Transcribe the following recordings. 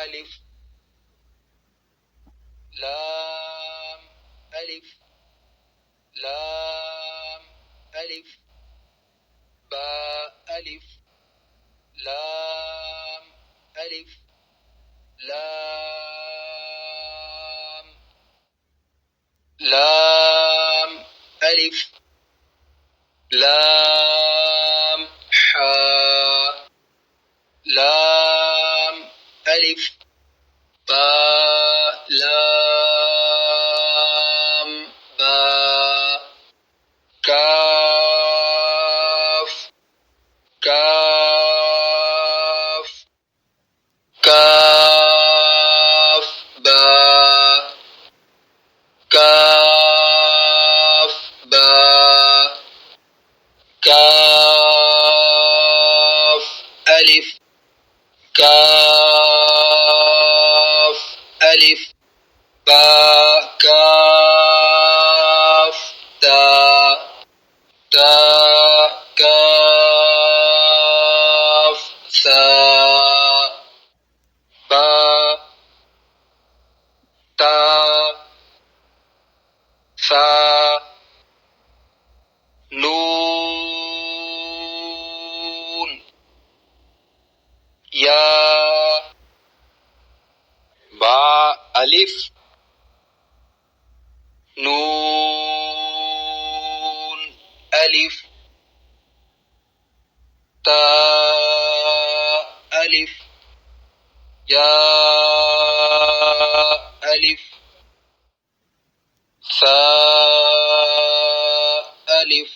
ألف لام ألف لام ألف باء ألف لام ألف لام لام ألف لام حاء لام ألف باء لام باء كاف كاف كاف باء كاف باء كاف ألف كاف ألف باء كاف تاء تاء كاف ثاء باء تاء ثاء نون يا باء ألف نون ألف تاء ألف يا ألف ثاء ألف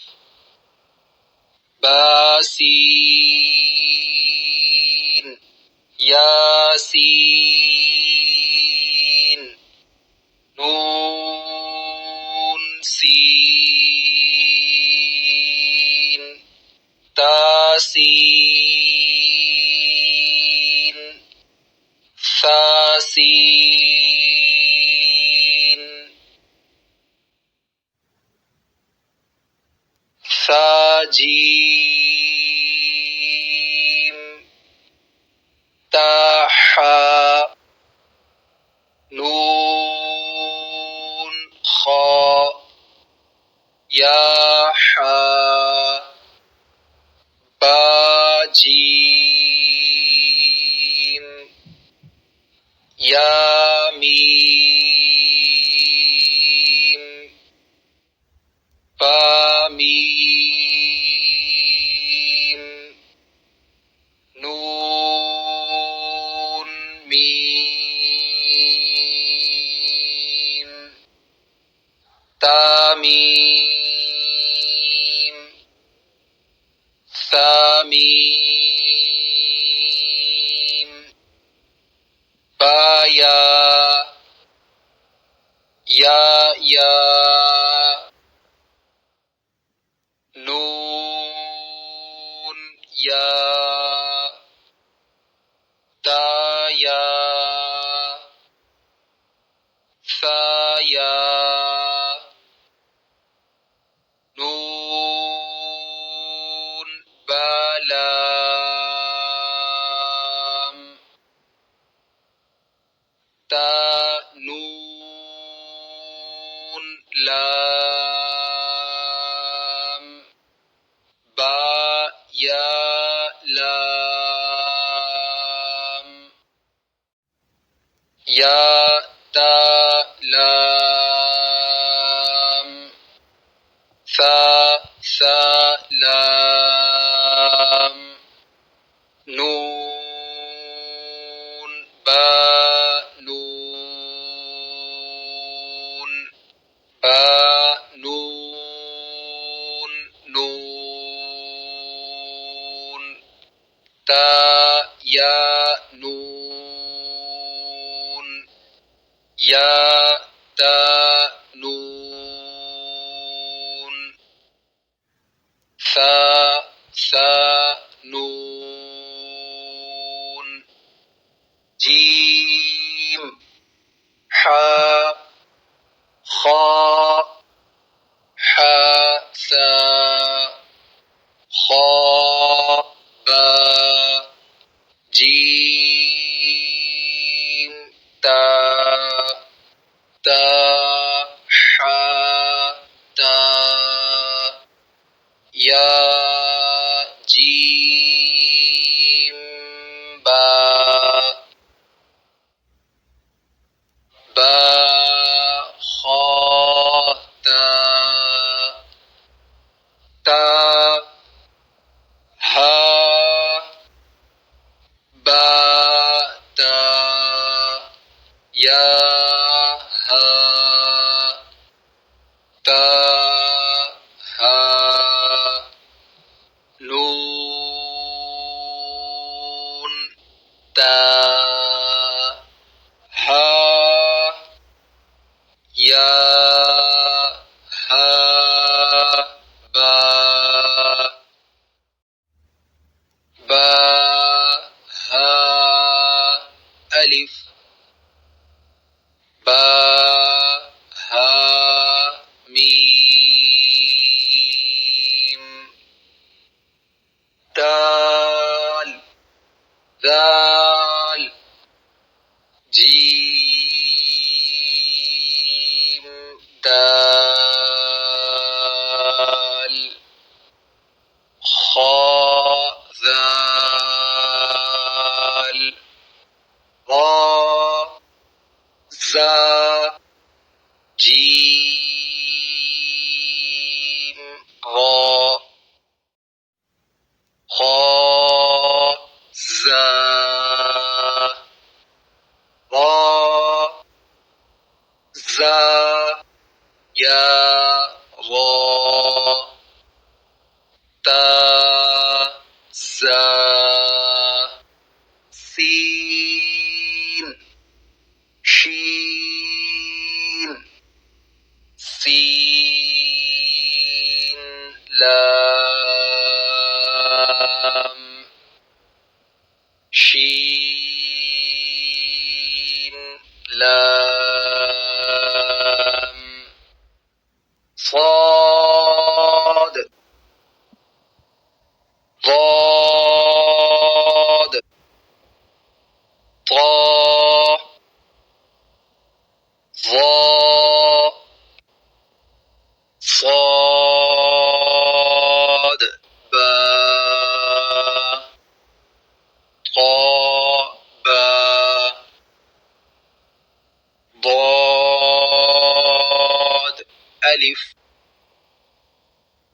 باسين ياسين نون سين تاسين ثاسين ثاجيم تاحا نون خاء ياحا باجيم ياميم باميم نون ميم تاميم ثاميم بايا يا نون يا تايا ثايا نون بلام تا نون لام با يا لام يا تا لام ثا لام نون با نون نون تا يا نون يا تا نون ثا نون جيم حا خاء ثاء خاء با جيم تا يا ها تا ها نون تا ها يا ها با با ها ألف با ها ميم دال ذال جيم دال خاء ذال را زا جيم را خاء زا را زا يا را تا زا سين شين سين لام شين لام صاد ضاد طا ظا صاد با طا با ضاد ألف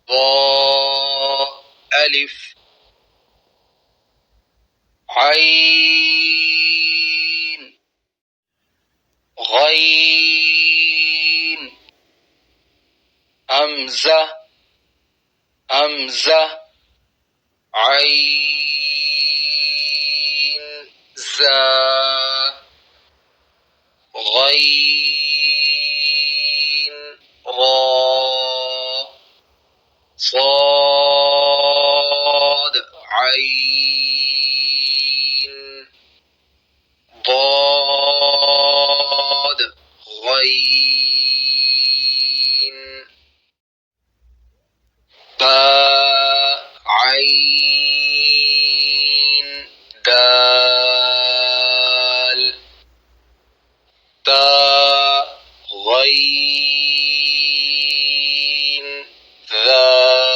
ضاء ألف عين غين همزة همزة عين زا غين را صاد عين ضاد غين باء عين دال تاء غين ذال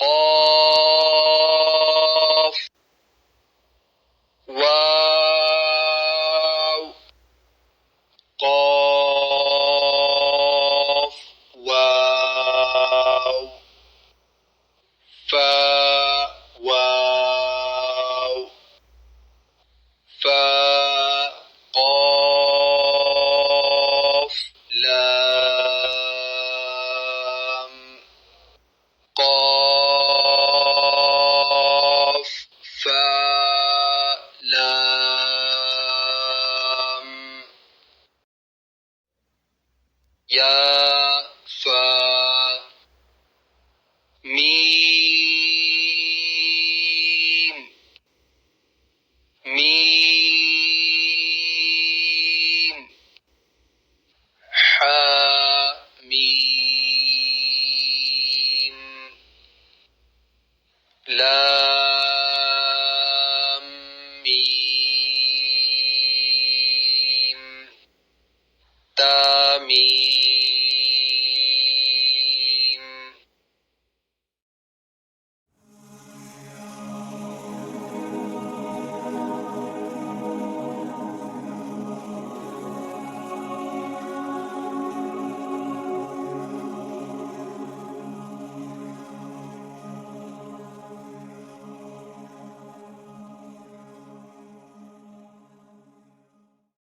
قاف